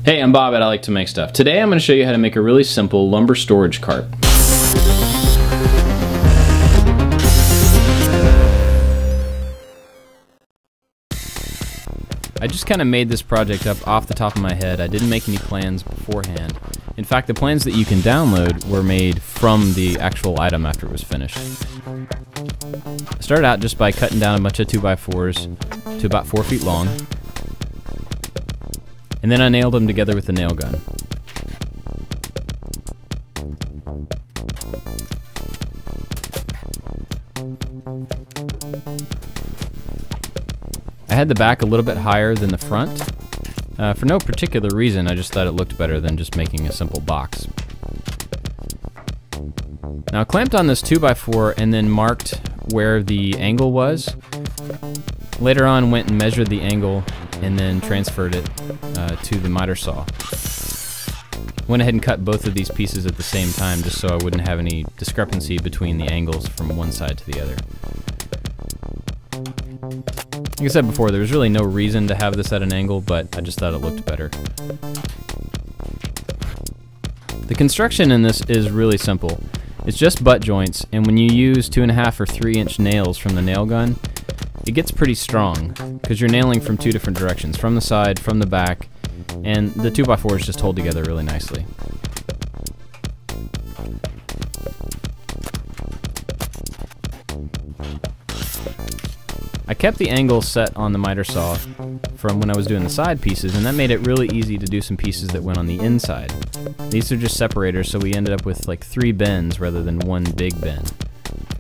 Hey, I'm Bob at I Like to Make Stuff. Today I'm going to show you how to make a really simple lumber storage cart. I just kind of made this project up off the top of my head. I didn't make any plans beforehand. In fact, the plans that you can download were made from the actual item after it was finished. I started out just by cutting down a bunch of 2x4s to about 4 feet long. And then I nailed them together with a nail gun. I had the back a little bit higher than the front. For no particular reason, I just thought it looked better than just making a simple box. Now I clamped on this 2x4 and then marked where the angle was. Later on went and measured the angle and then transferred it to the miter saw. Went ahead and cut both of these pieces at the same time just so I wouldn't have any discrepancy between the angles from one side to the other. Like I said before, there was really no reason to have this at an angle, but I just thought it looked better. The construction in this is really simple. It's just butt joints, and when you use 2.5 or 3-inch nails from the nail gun, it gets pretty strong because you're nailing from two different directions, from the side, from the back, and the 2x4s just hold together really nicely. I kept the angle set on the miter saw from when I was doing the side pieces, and that made it really easy to do some pieces that went on the inside. These are just separators, so we ended up with like 3 bends rather than one big bend.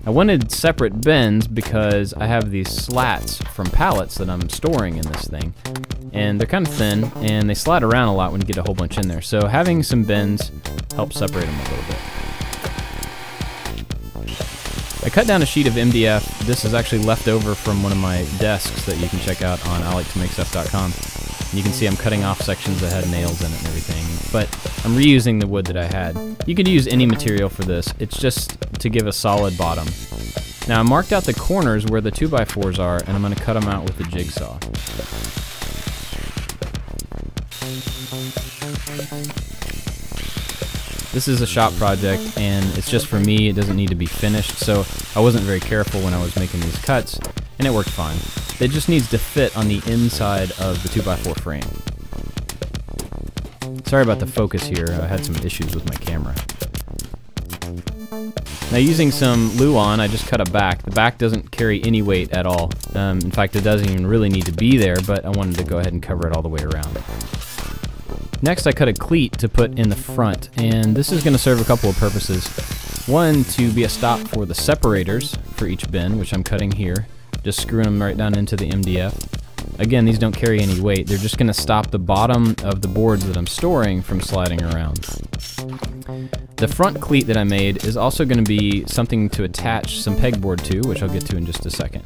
I wanted separate bends because I have these slats from pallets that I'm storing in this thing, and they're kind of thin and they slide around a lot when you get a whole bunch in there, so having some bends helps separate them a little bit. I cut down a sheet of MDF. This is actually left over from one of my desks that you can check out on iliketomakestuff.com. You can see I'm cutting off sections that had nails in it and everything, but I'm reusing the wood that I had. You could use any material for this, it's just to give a solid bottom. Now I marked out the corners where the 2x4s are, and I'm going to cut them out with the jigsaw. This is a shop project, and it's just for me. It doesn't need to be finished, so I wasn't very careful when I was making these cuts, and it worked fine. It just needs to fit on the inside of the 2x4 frame. Sorry about the focus here. I had some issues with my camera. Now using some Luan, I just cut a back. The back doesn't carry any weight at all. In fact, it doesn't even really need to be there, but I wanted to go ahead and cover it all the way around. Next, I cut a cleat to put in the front, and this is going to serve a couple of purposes. One, to be a stop for the separators for each bin, which I'm cutting here. Just screwing them right down into the MDF. Again, these don't carry any weight. They're just going to stop the bottom of the boards that I'm storing from sliding around. The front cleat that I made is also going to be something to attach some pegboard to, which I'll get to in just a second.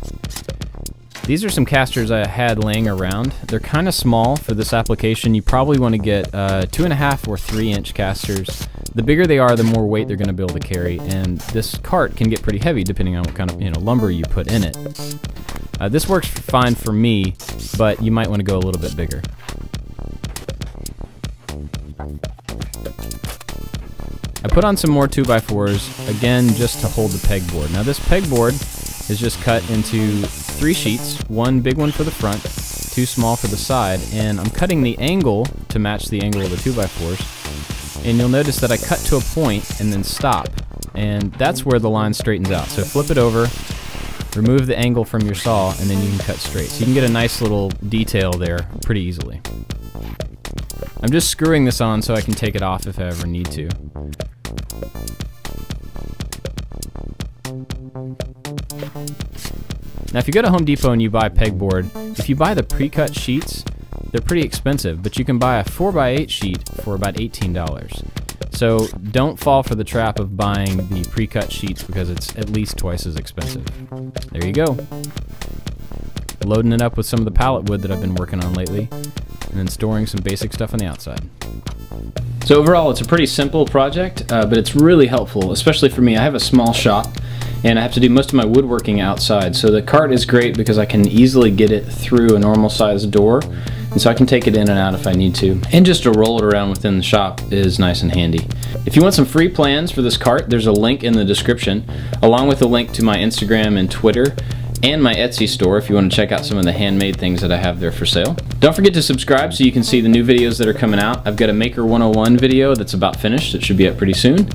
These are some casters I had laying around. They're kind of small for this application. You probably want to get 2.5 or 3-inch casters. The bigger they are, the more weight they're going to be able to carry, and this cart can get pretty heavy depending on what kind of lumber you put in it. This works fine for me, but you might want to go a little bit bigger. I put on some more 2x4s, again just to hold the pegboard. Now this pegboard is just cut into 3 sheets, one big one for the front, 2 small for the side, and I'm cutting the angle to match the angle of the 2x4s, and you'll notice that I cut to a point and then stop, and that's where the line straightens out. So flip it over, remove the angle from your saw, and then you can cut straight. So you can get a nice little detail there pretty easily. I'm just screwing this on so I can take it off if I ever need to. Now if you go to Home Depot and you buy pegboard, if you buy the pre-cut sheets, they're pretty expensive, but you can buy a 4x8 sheet for about $18. So don't fall for the trap of buying the pre-cut sheets because it's at least twice as expensive. There you go. Loading it up with some of the pallet wood that I've been working on lately, and then storing some basic stuff on the outside. So overall, it's a pretty simple project, but it's really helpful, especially for me. I have a small shop, and I have to do most of my woodworking outside, so the cart is great because I can easily get it through a normal sized door and so I can take it in and out if I need to. And just to roll it around within the shop is nice and handy. If you want some free plans for this cart, there's a link in the description, along with a link to my Instagram and Twitter, and my Etsy store if you want to check out some of the handmade things that I have there for sale. Don't forget to subscribe so you can see the new videos that are coming out. I've got a Maker 101 video that's about finished. It should be up pretty soon.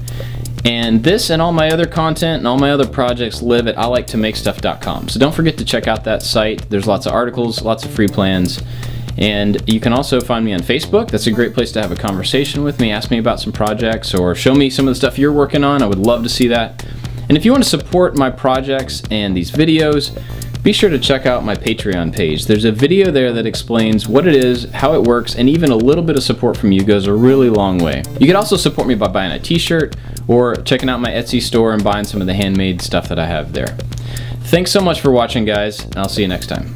And this and all my other content and all my other projects live at iliketomakestuff.com. So don't forget to check out that site. There's lots of articles, lots of free plans. And you can also find me on Facebook. That's a great place to have a conversation with me, ask me about some projects, or show me some of the stuff you're working on. I would love to see that. And if you want to support my projects and these videos, be sure to check out my Patreon page. There's a video there that explains what it is, how it works, and even a little bit of support from you goes a really long way. You can also support me by buying a t-shirt or checking out my Etsy store and buying some of the handmade stuff that I have there. Thanks so much for watching, guys, and I'll see you next time.